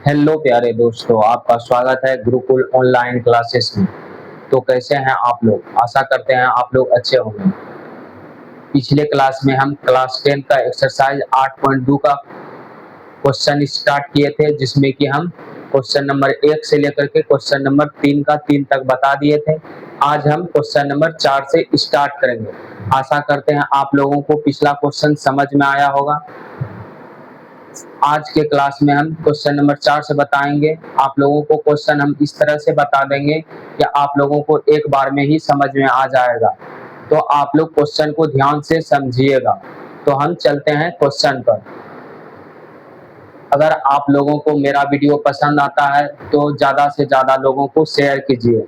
Hello प्यारे दोस्तों, आपका स्वागत है गुरुकुल ऑनलाइन क्लासेस में। तो कैसे हैं आप लोग? आशा करते हैं आप लोग अच्छे होंगे। पिछले क्लास में हम क्लास 10 का एक्सरसाइज 8.2 का क्वेश्चन स्टार्ट किए थे, जिसमें कि हम क्वेश्चन नंबर 1 से लेकर के क्वेश्चन नंबर 3 का 3 तक बता दिए थे। आज हम क्वेश्चन नंबर 4 से स्टार्ट करेंगे। आशा करते हैं आप लोगों को पिछला क्वेश्चन समझ में आया होगा। आज के क्लास में हम क्वेश्चन नंबर 4 से बताएंगे। आप लोगों को क्वेश्चन हम इस तरह से बता देंगे कि आप लोगों को एक बार में ही समझ में आ जाएगा, तो आप लोग क्वेश्चन को ध्यान से समझिएगा। तो हम चलते हैं क्वेश्चन पर। अगर आप लोगों को मेरा वीडियो पसंद आता है तो ज्यादा से ज्यादा लोगों को शेयर कीजिए।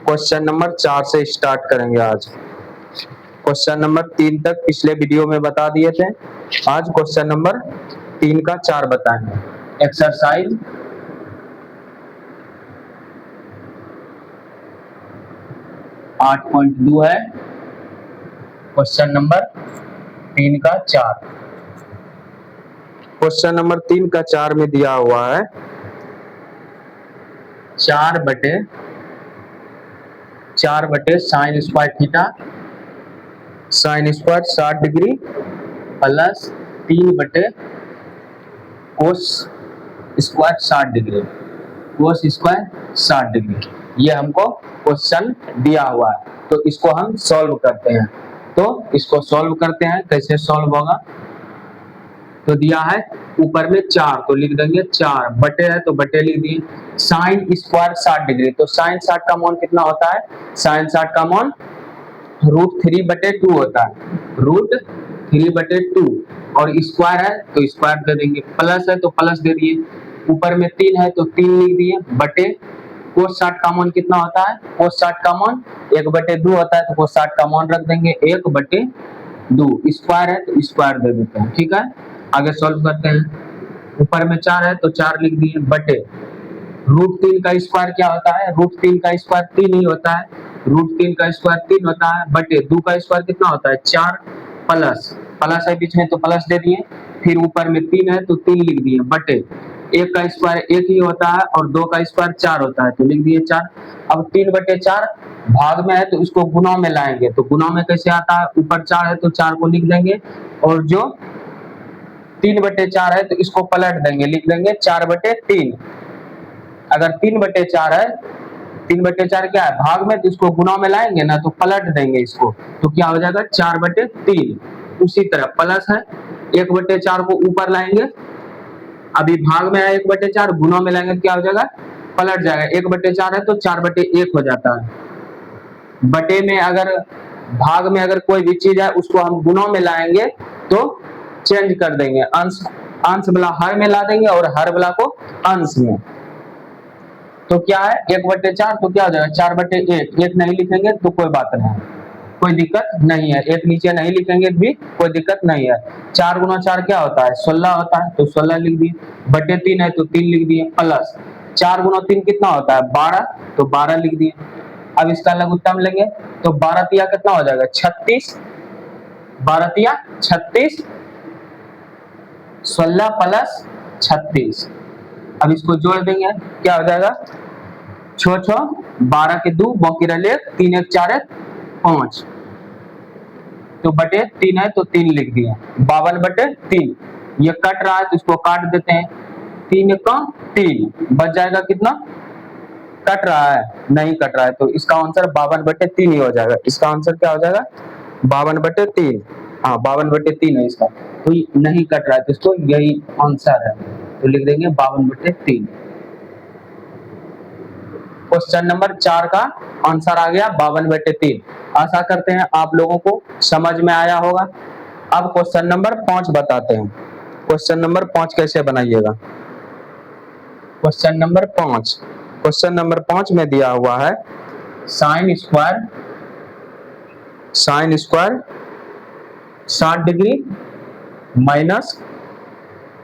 क्वेश्चन नंबर 4 से स्टार्ट करेंगे। आज क्वेश्चन नंबर 3 तक पिछले वीडियो में बता दिए थे। आज क्वेश्चन नंबर 3 का 4 बताएंगे। एक्सरसाइज 8.2 है, क्वेश्चन नंबर 3 का 4। क्वेश्चन नंबर 3 का 4 में दिया हुआ है 4 बटे sine square theta sine square 60 degree plus 3 बटे cos square 60 degree cos square 60 degree. ये हमको क्वेश्चन दिया हुआ है, तो इसको हम सॉल्व करते हैं। तो इसको सॉल्व करते हैं। कैसे सॉल्व होगा? तो दिया है ऊपर में 4, तो लिख देंगे 4, बटे है तो बटे लिख दिए। साइन स्क्वायर 60 डिग्री, तो साइन 60 का मान कितना होता है? साइन 60 का मान √3/2 होता है, √3/2। और स्क्वायर है तो स्क्वायर दे देंगे, प्लस है तो प्लस दे दिए, ऊपर में 3 है तो 3 लिख दिए, बटे कोस 60 का मान कितना होता है? कोस 60 का मान 1/2 होता है, तो कोस 60 का मान रख देंगे 1/2। स्क्वायर है तो स्क्वायर दे देते हैं। ठीक है, आगे सॉल्व करते हैं। ऊपर में 4 है तो 4 लिख दिए, बटे √3 का स्क्वायर क्या होता है? √3 का स्क्वायर 3 ही होता है, √3 का स्क्वायर 3 होता है, बटे 2 का स्क्वायर कितना होता है? 4, प्लस है बीच में तो प्लस दे दिए, फिर ऊपर में 3 है तो 3 लिख दिए, बटे 1 का स्क्वायर 1 ही होता है और 2 का स्क्वायर 4 होता है, तो लिख दिए 4। अब 3/4 भाग में है तो इसको गुणा में लाएंगे, तो गुणा में कैसे आता है? ऊपर 4 है तो 4 को लिख देंगे, और जो 3/4 है तो इसको पलट देंगे, लिख देंगे 4/3। अगर 3/4 है, 3/4 क्या है? भाग में, तो इसको गुणा में लाएंगे ना, तो पलट देंगे इसको, तो क्या हो जाएगा? 4/3। उसी तरह प्लस है, 1/4 को ऊपर लाएंगे, अभी भाग में है 1/4, गुणा में लाएंगे तो क्या हो जाएगा? पलट जाएगा, 1/4 है तो 4/1 हो जाता है। बटे में अगर भाग में अगर कोई भी चीज है उसको हम गुणा में लाएंगे तो चेंज कर देंगे, अंश वाला हर में ला देंगे और हर वाला को अंश में। तो क्या है? 1/4, तो क्या हो जाएगा? 4/1। 1 नहीं लिखेंगे तो कोई बात नहीं, कोई दिक्कत नहीं है, 1 नीचे नहीं लिखेंगे भी कोई दिक्कत नहीं है। 4 गुना 4 क्या होता है? 16 होता है, तो 16 लिख दिए, बटे 3 है तो 3 लिख दिए, प्लस 4 गुना 3 कितना होता है? 12, तो 12 लिख दिए। अब इसका लघुत्तम लेंगे तो 12 तिया कितना हो जाएगा? 36, 12 तिया 36, 16 प्लस 36। अब इसको जोड़ देंगे, क्या हो जाएगा? 6 12 के 2 बाकी रहे 3 1 4 1 5, तो बटे 3 है तो 3 लिख दिया, 52/3। ये कट रहा है तो इसको काट देते हैं, 3 का 3 बच जाएगा कितना? कट रहा है? नहीं कट रहा है, तो इसका आंसर 52/3 ही हो जाएगा। इसका आंसर क्या हो जाएगा? 52/3। हाँ, 52/3 है इसका, तो नहीं कट रहा है तो इसको यही आंसर है, तो लिख देंगे 52/3। क्वेश्चन नंबर 4 का आंसर आ गया 52/3। आशा करते हैं आप लोगों को समझ में आया होगा। अब क्वेश्चन नंबर 5 बताते हैं। क्वेश्चन नंबर 5 कैसे बनाइएगा? क्वेश्चन नंबर 5 में दिया हुआ है sign square 60 degree minus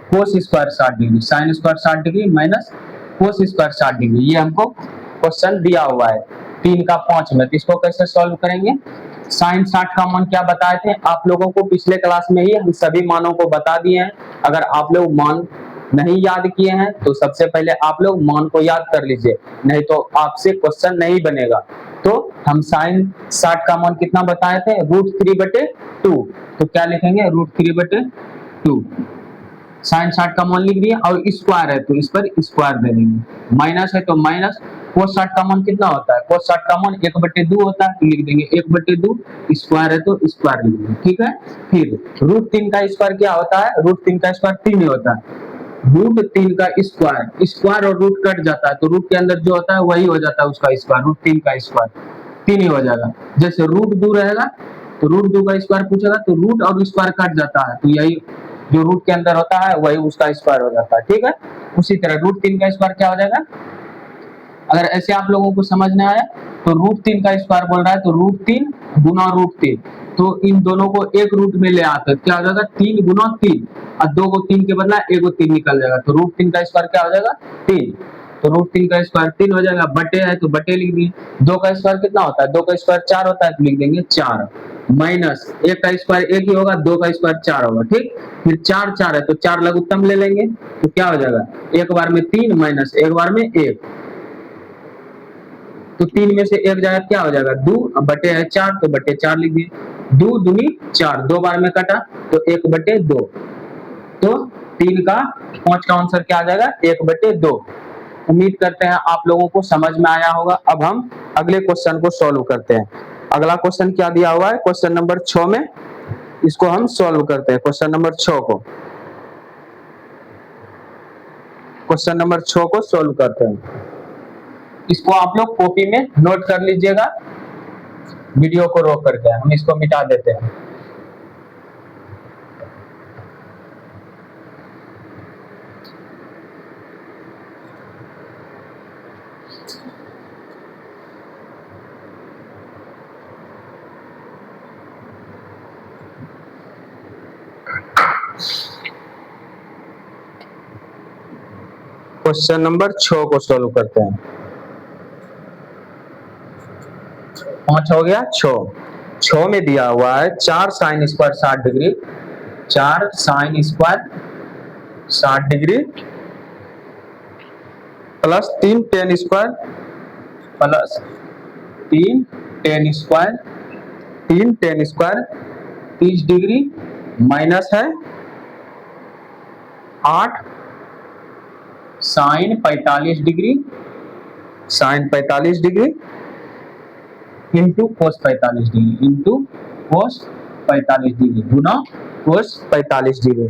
cos square 60 degree, sign square 60 degree minus cos square 60 degree. ये हमको क्वेश्चन दिया हुआ है 3 का 5 में, तो इसको कैसे सॉल्व करेंगे? साइन 60 का मान क्या बताए थे आप लोगों को पिछले क्लास में ही हम सभी मानों को बता दिए हैं। अगर आप लोग मान नहीं याद किए हैं तो सबसे पहले आप लोग मान को याद कर लीजिए, नहीं तो आपसे क्वेश्चन नहीं बनेगा। तो हम साइन 60 का मान कितना बताए थे, √3/2। तो क्या लिखेंगे, √3/2। साइन 60 का मान लिख दिया, और स्क्वायर है तो इस पर स्क्वायर दे देंगे, माइनस है तो माइनस। कोस 60 का मान कितना होता है, कोस 60 का मान 1/2 होता है, तो लिख देंगे 1/2, स्क्वायर है तो स्क्वायर लिख देंगे, ठीक है। फिर √3 का स्क्वायर क्या होता है, √3 का स्क्वायर 3 ही होता है। √3 का स्क्वायर, स्क्वायर और रूट कट जाता है तो रूट के अंदर जो होता है वही हो जाता है उसका स्क्वायर, √3 का स्क्वायर 3 ही हो जाएगा। जैसे √2 रहेगा तो √2 का स्क्वायर पूछेगा तो रूट और स्क्वायर कट जाता है, तो यही जो रूट के अंदर होता है वही उसका स्क्वायर हो जाता है, ठीक है। उसी तरह √3 का स्क्वायर क्या हो जाएगा, अगर ऐसे आप लोगों को समझ में आया तो √3 का स्क्वायर बोल रहा है तो √3 गुना √3, तो इन दोनों को एक रूट में ले आते क्या हो जाएगा, 3 गुना 3, और 2 को 3 के बदला 1 को 3 निकल जाएगा, तो √3 का स्क्वायर क्या हो जाएगा, 3। तो √3 का स्क्वायर 3 हो जाएगा, बटे है तो बटे लिख दिए। 2 का स्क्वायर कितना होता है, 2 का स्क्वायर 4 होता है, तो लिख देंगे 4, माइनस 1 का स्क्वायर 1 ही होगा, 2 का स्क्वायर 4 होगा, ठीक। फिर 4 4 है तो 4 लघुत्तम ले लेंगे, तो क्या हो जाएगा, एक बार में 3 माइनस एक बार में 1, तो 3 में से 1 जाएगा क्या हो जाएगा, 2, बटे है 4 तो बटे 4 लिख दिए। 2 दूनी 4, 2 बार में कटा तो 1/2, तो 3 का 5 का आंसर क्या आ जाएगा, 1/2। उम्मीद करते हैं आप लोगों को समझ में आया होगा। अब हम अगले क्वेश्चन को सॉल्व करते हैं। अगला क्वेश्चन क्या दिया हुआ है, क्वेश्चन नंबर 6 में, इसको हम सॉल्व करते हैं। क्वेश्चन नंबर 6 को, क्वेश्चन नंबर 6 को सॉल्व करते हैं। इसको आप लोग कॉपी में नोट कर लीजिएगा, वीडियो को रोक करके हम इसको मिटा देते हैं। क्वेश्चन नंबर 6 को सॉल्व करते हैं। 5 हो गया, 6 में दिया हुआ है 4 sine square 60 degree, 4 sine square 60 degree plus 3 tan square plus 3 tan square 30 degree minus है 8 sine 45 degree into cos 45 degree गुना कोस 45 डिग्री,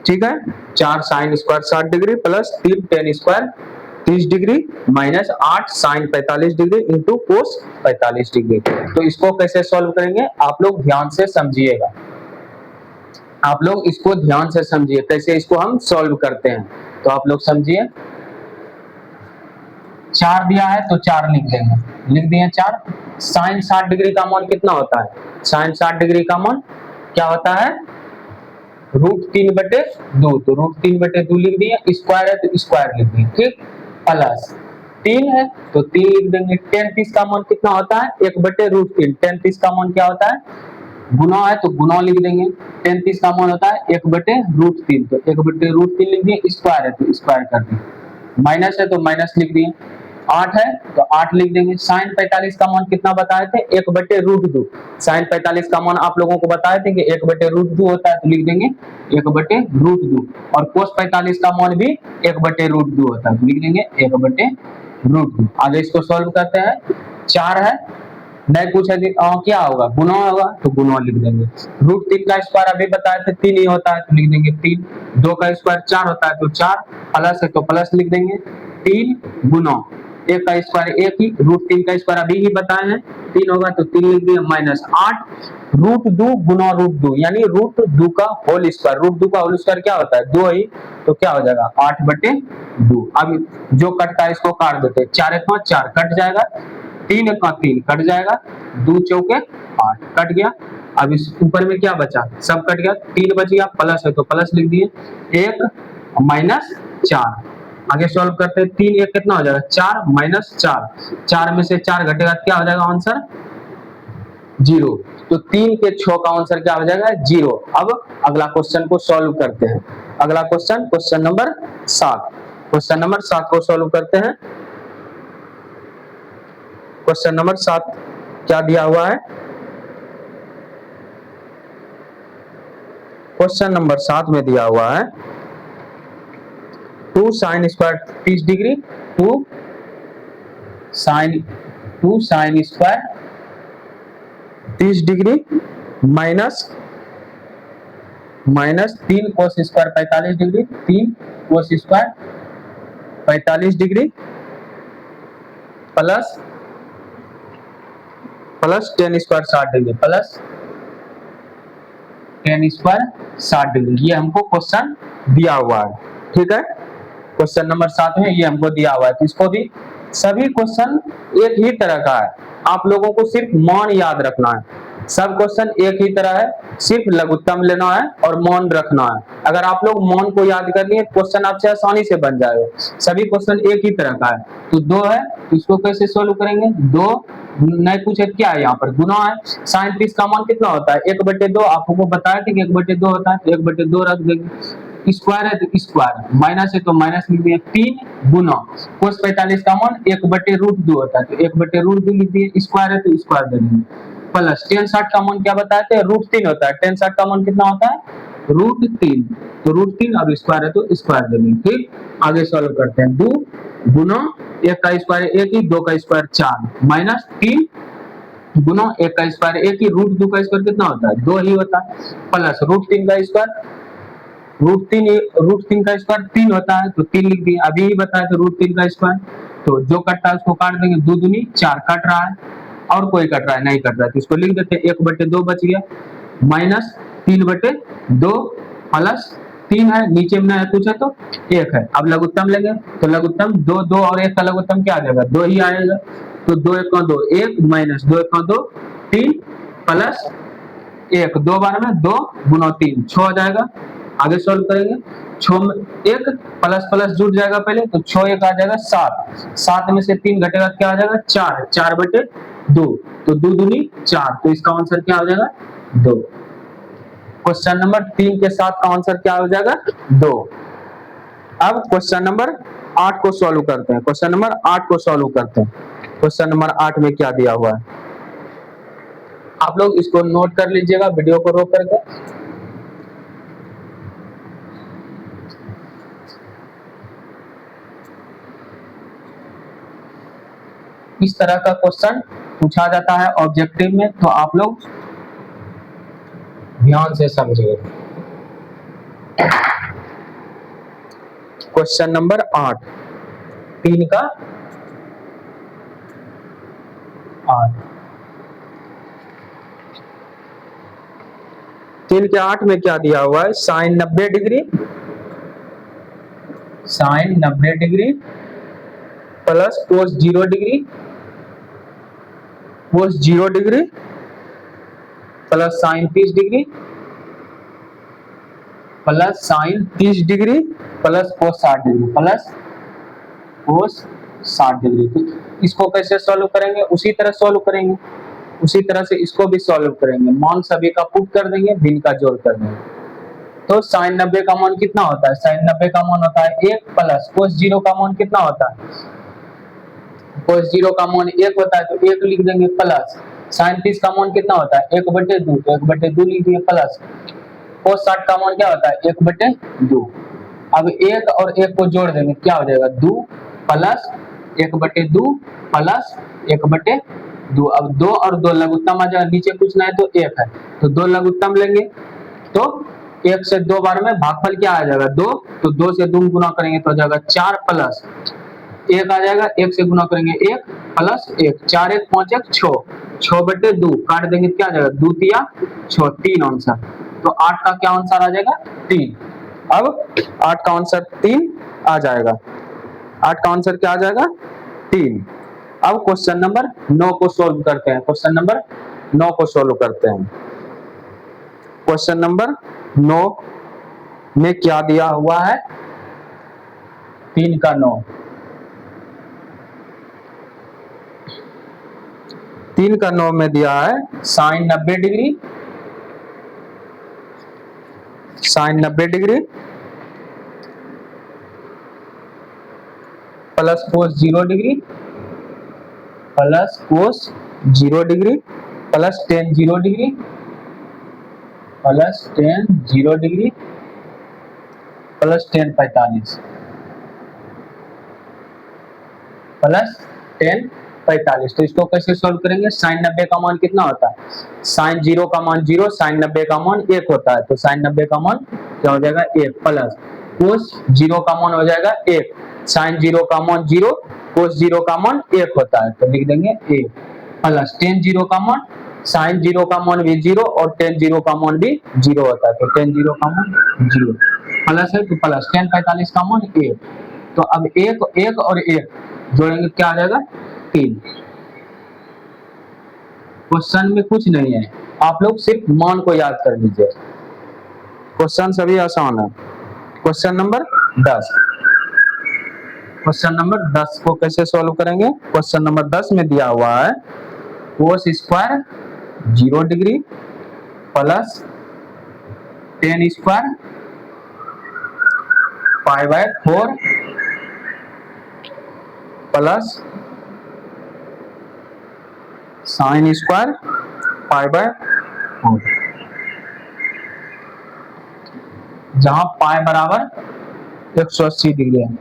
ठीक है। 4 sine square 60 degree plus 3 tan square 30 degree minus 8 sine 45 degree into cos 45 degree. तो इसको कैसे solve करेंगे आप लोग ध्यान से समझिएगा, आप लोग इसको ध्यान से समझिए कैसे इसको हम सॉल्व करते हैं। तो आप लोग समझिए, 4 दिया है तो 4 लिख देंगे, लिख दिए 4। साइन 60 डिग्री का मान कितना होता है, साइन 60 डिग्री का मान क्या होता है, √3/2, तो √3/2 लिख दिए, स्क्वायर है तो स्क्वायर लिख दिए, ठीक। प्लस 3 है तो 3 लिख देंगे। 10 का मान कितना होता है, 1/√3। 10 का मान क्या होता है, गुना है तो गुना लिख देंगे। 10 का मान होता है 1/√3, तो 1/√3 लिख दिए, स्क्वायर है तो स्क्वायर कर दिए, माइनस है तो माइनस लिख दिए। 8 है तो 8 लिख देंगे। साइन 45 का मान कितना बताए थे, 1/√2। साइन 45 का मान आप लोगों को बताए थे कि 1/√2 होता है, तो लिख देंगे 1/√2। और कोस 45 का मान भी 1/√2 होता है, तो लिख देंगे 1/√2। आगे इसको सॉल्व करते हैं। 4 है, नहीं कुछ है क्या होगा, गुना होगा तो गुना लिख देंगे। √3 का स्क्वायर अभी बताए थे 3 ही होता है, तो लिख देंगे 3। 2 का स्क्वायर 4 होता है तो 4, प्लस है तो प्लस लिख देंगे। 3 गुना 1 का स्क्वायर 1 ही, √3 का स्क्वायर अभी ही बताए हैं 3 होगा तो 3 लिख दिए, माइनस 8 √2 गुना √2 यानी √2 का होल स्क्वायर। √2 का होल स्क्वायर क्या होता है, 2 ही, तो क्या हो जाएगा 8/2। अब जो कटता है इसको काट देते हैं, 4 1 5 4 कट जाएगा, 3 1 3 कट जाएगा, 2 चौके 8 कट गया। अब इस ऊपर में क्या बचा, सब कट गया, 3 बच गया, प्लस है तो प्लस लिख दिए, 1 माइनस 4। आगे सॉल्व करते हैं, 3 1 कितना हो जाएगा, 4 माइनस 4, 4 में से 4 घटेगा क्या हो जाएगा आंसर, जीरो। तो 3 के 6 का आंसर क्या हो जाएगा? जीरो। अब अगला क्वेश्चन को सॉल्व करते हैं। अगला question, question number 7। Question number 7 को सॉल्व करते हैं। क्वेश्चन नंबर 7 क्या दिया हुआ है? क्वेश्चन नंबर 7 में दिया हुआ है 2 sine square 30 degree, 2 sine square 30 degree minus 3 cos square 45 degree, 3 cos square 45 degree plus 10 square 60 degree, plus 10 square 60 degree. ये हमको क्वेश्चन दिया हुआ है, ठीक है। क्वेश्चन नंबर 7 में ये हमको दिया हुआ है, तो इसको भी, सभी क्वेश्चन एक ही तरह का है, आप लोगों को सिर्फ मान याद रखना है। सब क्वेश्चन एक ही तरह है, सिर्फ लघुत्तम लेना है और मौन रखना है। अगर आप लोग मौन को याद कर लिए, क्वेश्चन आपसे आसानी से बन जाएगा। सभी क्वेश्चन एक ही तरह का है। तो 2 है, तो इसको कैसे सोल्व करेंगे? 2 नहीं पूछे, क्या है यहाँ पर? गुना है। साइन 30 का मान कितना होता है? 1/2। आपको बताया कि 1/2 होता है, तो 1/2 रख देंगे। स्क्वायर है तो स्क्वायर, माइनस है तो माइनस लिख दिए। 3 गुना कोस 45 का मान 1/√2 होता है, तो 1/√2 लिख दिए। स्क्वायर है तो स्क्वायर दे देंगे, प्लस tan 60 का मान क्या बताए थे? √3 होता है। tan 60 का मान कितना होता है? √3। तो √3 और स्क्वायर है तो स्क्वायर दे देंगे। ठीक, आगे सॉल्व करते हैं। 2 गुना 1 का स्क्वायर 1 ही, 2 का स्क्वायर 4, माइनस 3 गुना 1 का स्क्वायर 1 ही, √2 का स्क्वायर कितना होता है? 2 ही होता है, प्लस √3 का स्क्वायर, √3 का स्क्वायर 3 होता है, तो 3 लिख दिए। अभी ही बताया तो √3 का स्क्वायर, तो जो कटता है उसको काट देंगे। 2 दूनी 4 कट रहा है, और कोई कट रहा है? नहीं कट रहा है, तो इसको लिख देते हैं। 1/2 बच गया, माइनस 3/2 प्लस 3 है, नीचे में है पूछे तो 1 है। अब लघुत्तम लेंगे, तो लघुत्तम 2 और 1 का लघुत्तम क्या आ जाएगा? 2 ही आएगा। तो 2 1 2, 1 माइनस 2 1 2, 3 प्लस 1, 2 बार में 2 गुना 3 6 हो जाएगा। आगे सॉल्व करेंगे। 6 में 1 प्लस प्लस जुड़ जाएगा पहले, तो 6 1 आ जाएगा 7, 7 में से 3 घटेगा क्या आ जाएगा? 4, 4/2, तो 2 दूनी 4, तो इसका आंसर क्या हो जाएगा? 2। क्वेश्चन नंबर 3 के साथ का आंसर क्या हो जाएगा? 2। अब क्वेश्चन नंबर 8 को सॉल्व करते हैं। क्वेश्चन नंबर 8 को सॉल्व करते हैं। क्वेश्चन नंबर 8 में क्या दिया हुआ है? आप लोग इसको नोट कर लीजिएगा वीडियो को रोक करके। इस तरह का क्वेश्चन पूछा जाता है ऑब्जेक्टिव में, तो आप लोग ध्यान से समझिए। क्वेश्चन नंबर 8, 3 का 8। 3 के 8 में क्या दिया हुआ है? Sine 90 degree, sine 90 degree plus cos 0 degree, cos 0 degree plus sine 30 degree, plus sine 30 degree plus cos 60 degree, plus cos 60 degree. तो इसको कैसे सॉल्व करेंगे? उसी तरह सॉल्व करेंगे, उसी तरह से इसको भी सॉल्व करेंगे। मान सभी का पुट कर देंगे, भिन्न का जोड़ कर देंगे। तो साइन 90 का मान कितना होता है? साइन 90 का मान होता है 1, प्लस कोस 0 का मान कितना होता है? कोस 0 का मान 1 होता है, तो 1 लिख देंगे, प्लस साइन 30 का मान कितना होता है? 1/2, तो 1/2 लिख दिए, प्लस कोस 60 का मान क्या होता है? 1/2। अब 1 और 1 को जोड़ देंगे, क्या हो जाएगा? 2 प्लस 1/2 प्लस 1/2। अब 2 और 2 लघुत्तम आ जाएगा, नीचे कुछ ना है तो 1 है, तो 2 लघुत्तम लेंगे, तो 1 से 2 बार में भागफल क्या आ जाएगा? 2, तो 2 से 2 गुना करेंगे तो आ जाएगा 4, प्लस 1 आ जाएगा, 1 से गुना करेंगे 1 प्लस 1, 4 1 5 1 6, 6/2 काट देंगे, क्या आ जाएगा? 2 तिया 6, 3 आंसर। तो 8 का क्या आंसर आ जाएगा? 3। अब 8 का आंसर 3 आ जाएगा। 8 का आंसर क्या आ जाएगा? 3। अब क्वेश्चन नंबर 9 को सोल्व करते हैं। क्वेश्चन नंबर 9 को सोल्व करते हैं। क्वेश्चन नंबर 9 में क्या दिया हुआ है? 3 का 9। 3 का 9 में दिया है sine 90 degree, sine 90 degree plus cos 0 degree plus cos 0 degree plus tan 0 degree plus tan 0 degree plus tan 45 plus tan 45। तो इसको कैसे सोल्व करेंगे? साइन 90 का मान कितना होता है? साइन 0 का मान 0, साइन 90 का मान 1 होता है, तो साइन 90 का मान क्या हो जाएगा? 1 प्लस कोस 0 का मान हो जाएगा 1, साइन 0 का मान 0, कोस 0 का मान 1 होता है, तो लिख देंगे 1 प्लस टेन 0 का मान, साइन 0 का मान भी 0 और टेन 0 का मान भी 0 होता है, तो टेन 0 का मान 0 प्लस है तो प्लस टेन 45 का मान 1। तो अब 1 और 1 जोड़ेंगे क्या आ जाएगा? 3। क्वेश्चन में कुछ नहीं है, आप लोग सिर्फ मान को याद कर लीजिए। क्वेश्चन सभी आसान है। क्वेश्चन नंबर 10, क्वेश्चन नंबर 10 को कैसे सॉल्व करेंगे? क्वेश्चन नंबर 10 में दिया हुआ है कोस square 0 degree plus tan square pi by 4 plus sine square pi by 4, जहां पाई बराबर 180 डिग्री है।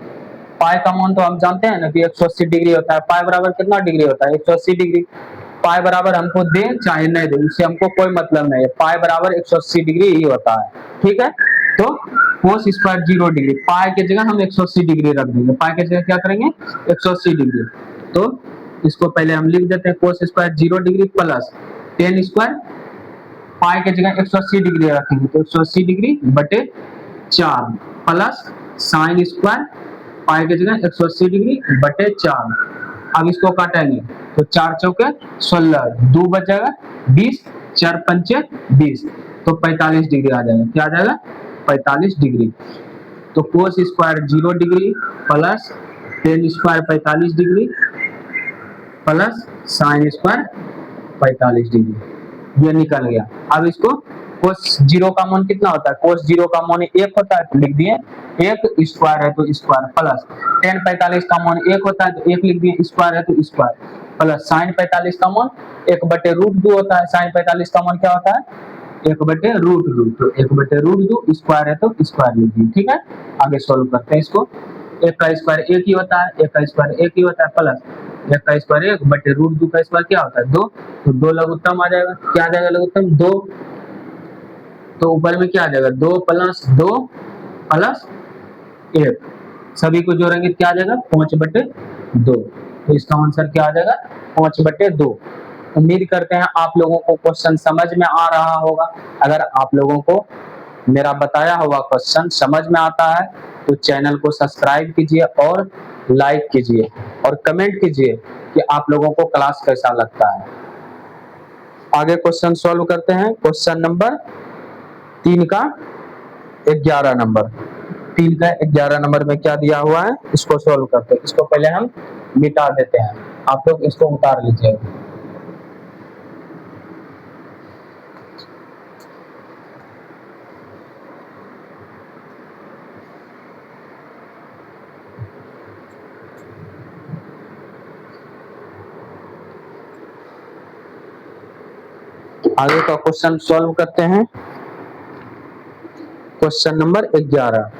पाई का मान तो हम जानते हैं ना कि 180 डिग्री होता है। पाई बराबर कितना डिग्री होता है? 180 डिग्री। पाई बराबर हमको दे चाहे नहीं दे, उससे हमको कोई मतलब नहीं है, पाई बराबर 180 डिग्री ही होता है। ठीक है, तो कोस स्क्वायर 0 डिग्री, पाई की जगह हम 180 डिग्री रख देंगे। पाई की जगह क्या करेंगे? 180 डिग्री। तो इसको पहले हम लिख देते हैं cos square 0 degree plus tan square, pi की जगह 180 डिग्री रखेंगे तो 180 डिग्री बटे 4 प्लस साइन स्क्वायर, पाई की जगह 180 डिग्री बटे 4। अब इसको काटेंगे तो 4 चौके 16, 2 बचेगा 20, 4 पंचे 20, तो 45 डिग्री आ जाएगा। क्या आ जाएगा? 45 डिग्री। तो कोस square 0 degree plus tan square 45 degree plus sign square 45 degree, ये निकल गया। अब इसको कोस 0 का मान कितना होता है? कोस 0 का मान 1 होता है, तो लिख दिए 1 स्क्वायर है तो स्क्वायर प्लस टेन 45 का मान 1 होता है तो 1 लिख दिए, स्क्वायर है तो स्क्वायर प्लस साइन 45 का मान 1 बटे रूट 2 होता है। साइन 45 का मान क्या होता है? 1 बटे रूट 2, तो 1 बटे रूट 2, स्क्वायर है तो स्क्वायर लिख दिए। ठीक है, आगे सोल्व करते हैं इसको। 1 का स्क्वायर 1 ही होता है, 1 का स्क्वायर 1 ही होता है प्लस 1 का स्क्वायर 1 बटे रूट 2 का स्क्वायर क्या होता है? 2, तो 2 लघुत्तम आ जाएगा। क्या आ जाएगा लघुत्तम? 2। तो ऊपर में क्या आ जाएगा? 2 प्लस 2 प्लस 1, सभी को जोड़ेंगे क्या आ जाएगा? 5 बटे 2। तो इसका आंसर क्या आ जाएगा? 5 बटे 2। उम्मीद करते हैं आप लोगों को क्वेश्चन समझ में आ रहा होगा। अगर आप लोगों को मेरा बताया हुआ क्वेश्चन समझ में आता है तो चैनल को सब्सक्राइब कीजिए और लाइक कीजिए और कमेंट कीजिए कि आप लोगों को क्लास कैसा लगता है। आगे क्वेश्चन सॉल्व करते हैं। क्वेश्चन नंबर 3 का 11 नंबर, 3 का 11 नंबर में क्या दिया हुआ है इसको सॉल्व करते हैं। इसको पहले हम मिटा देते हैं, आप लोग इसको उतार लीजिए। आगे का क्वेश्चन सॉल्व करते हैं। क्वेश्चन नंबर 11,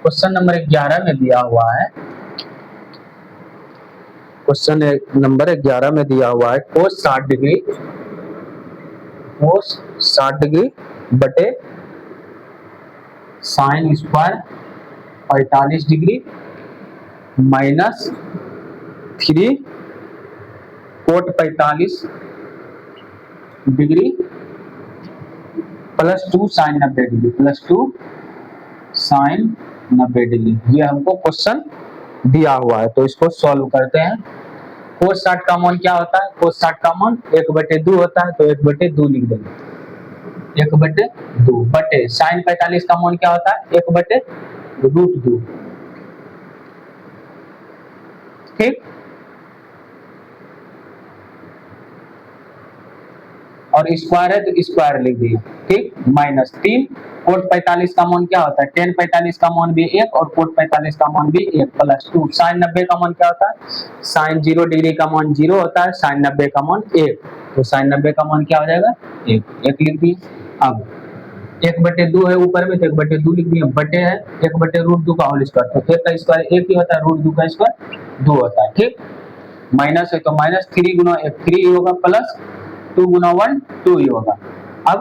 क्वेश्चन नंबर 11 में दिया हुआ है, क्वेश्चन नंबर 11 में दिया हुआ है कोस 60 डिग्री, कोस 60 डिग्री बटे sine square 45 degree minus 3 cot 45 degree plus 2 sine 90 degree, plus 2 sine 90 degree. ये हमको क्वेश्चन दिया हुआ है, तो इसको सॉल्व करते हैं। कोस 60 का मान क्या होता है? कोस 60 का मान 1 बटे 2 होता है, तो 1 बटे 2 लिख देंगे। 1/2 बटे साइन 45 का मान क्या होता है 1/√2। ठीक, और स्क्वायर है तो स्क्वायर लिख दिए। ठीक, -3 कोट 45 का मान क्या होता है टेन 45 का मान भी 1 और कोट 45 का मान भी 1 +2 साइन 90 का मान क्या होता है साइन 0 डिग्री का मान 0 होता है साइन 90 का मान 1, तो साइन 90 का मान क्या हो जाएगा 1 लिख दिए। अब 1/2 है ऊपर में तो 1/2 लिख दिए, बटे है 1/√2 का होल स्क्वायर, तो 1 का स्क्वायर 1 ही होता है, √2 का स्क्वायर 2 होता है। ठीक, माइनस है तो -3 गुना 1 3 ही होगा, प्लस 2 गुना 1 2 ही होगा। अब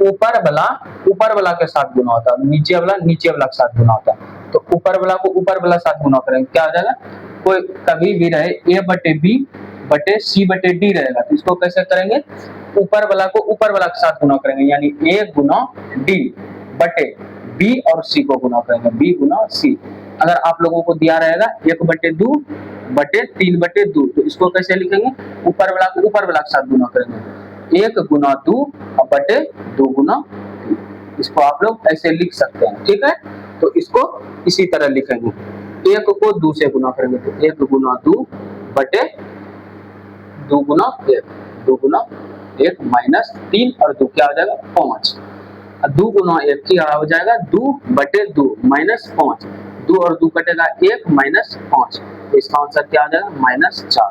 ऊपर वाला के साथ गुना होता है, नीचे वाला के साथ गुना होता है, तो ऊपर वाला को ऊपर वाला साथ गुना करेंगे, क्या हो जाएगा कोई कभी भी रहे a/b बटे c/d रहेगा, तो इसको कैसे करेंगे ऊपर वाला को ऊपर वाला के साथ गुना करेंगे, यानी a गुना d बटे b और c को गुना करेंगे, b गुना c। अगर आप लोगों को दिया रहेगा 1/2 बटे 3/2, तो इसको कैसे लिखेंगे ऊपर वाला को ऊपर वाला के साथ गुना करेंगे, 1 गुना 2 बटे 2 गुना 2, इसको आप लोग ऐसे लिख सकते हैं। ठीक है, तो इसको इसी तरह लिखेंगे, 1 को 2 से गुना करेंगे, तो 1 गुना 2 बटे 2 गुना 1 2 गुना 1 -3 और 2 क्या हो जाएगा 5, 2 गुना 1 क्या हो जाएगा 2/2 -5, 2 और 2 कटेगा 1 -5, तो इसका आंसर क्या आ जाएगा -4।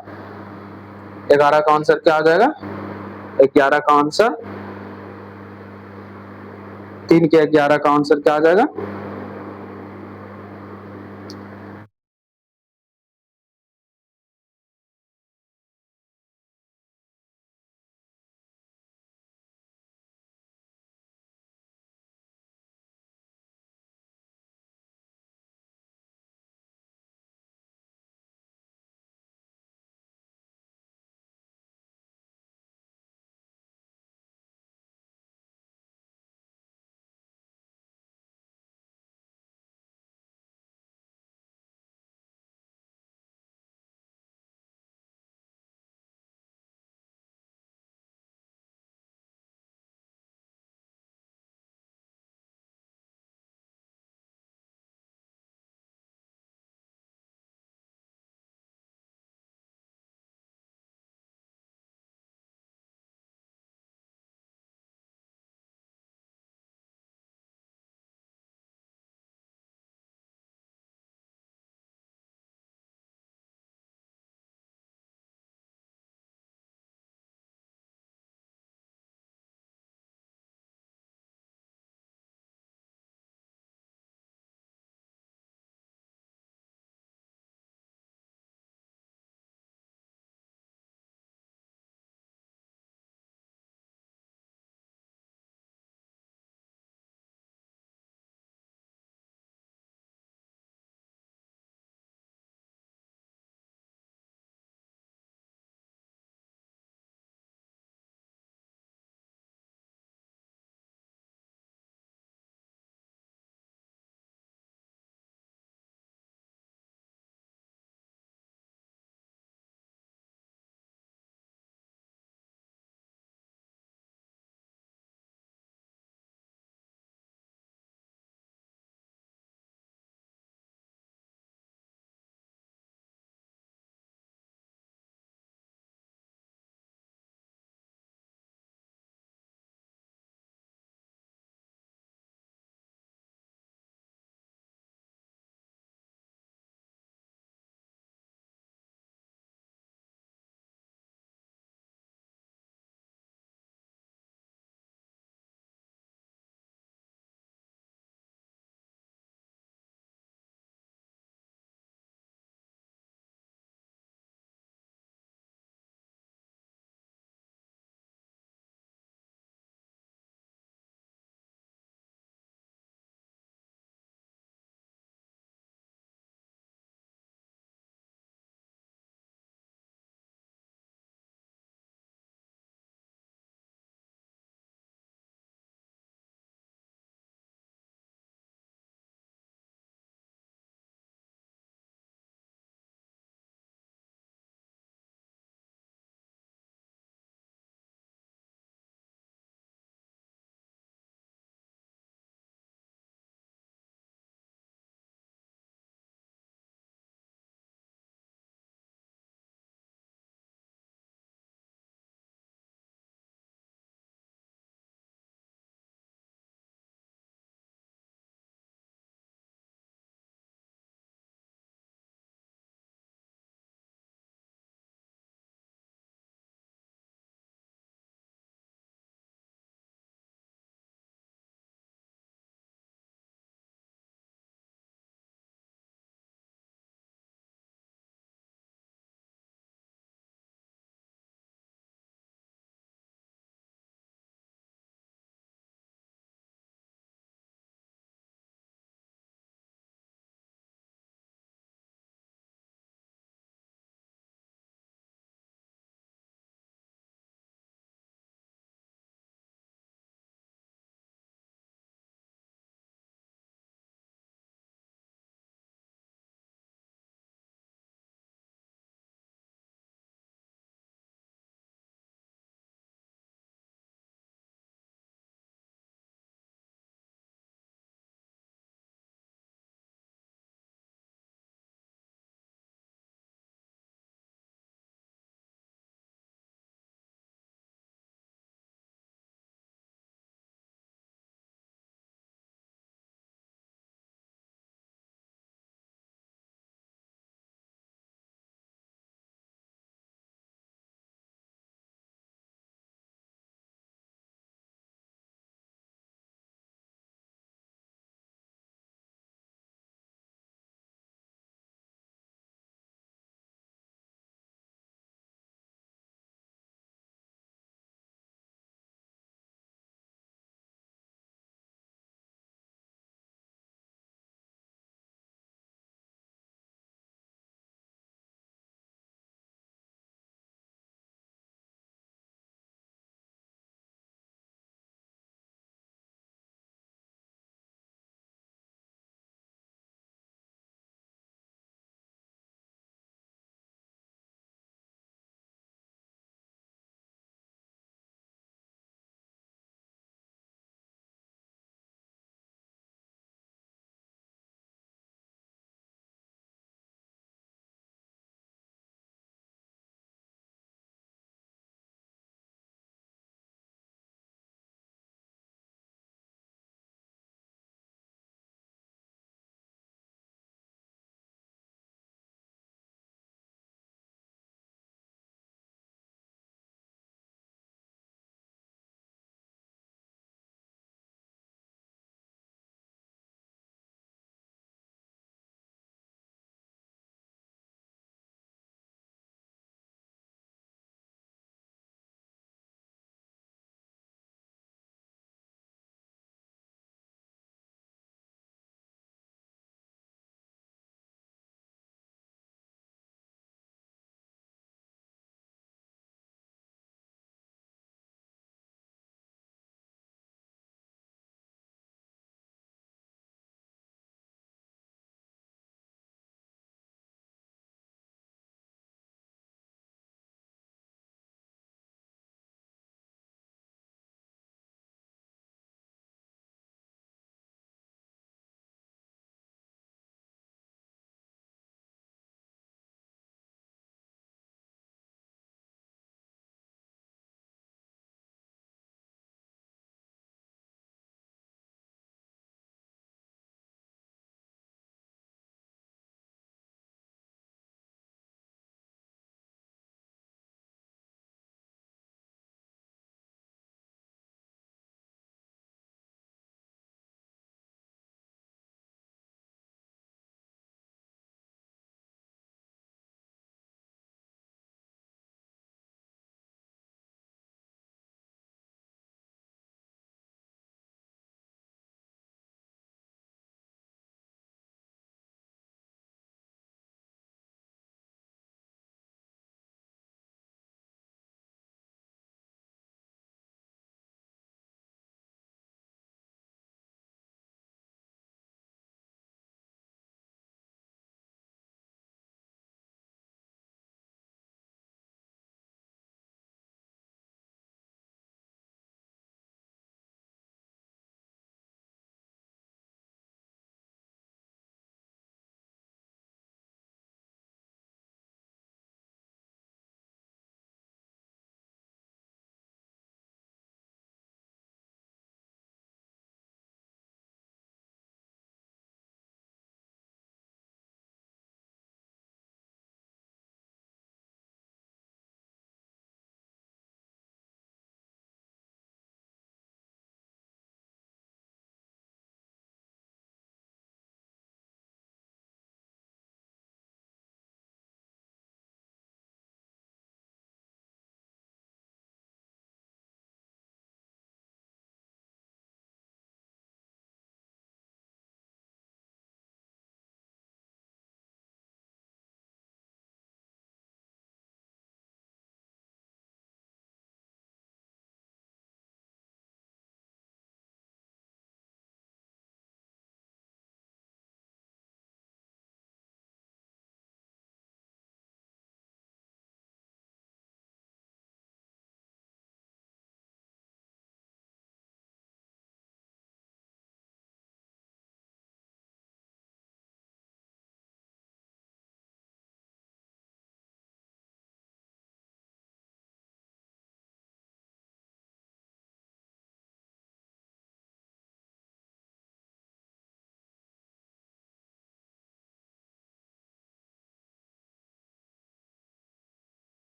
11 का आंसर क्या आ जाएगा 11 का आंसर 3 के 11 का आंसर क्या आ जाएगा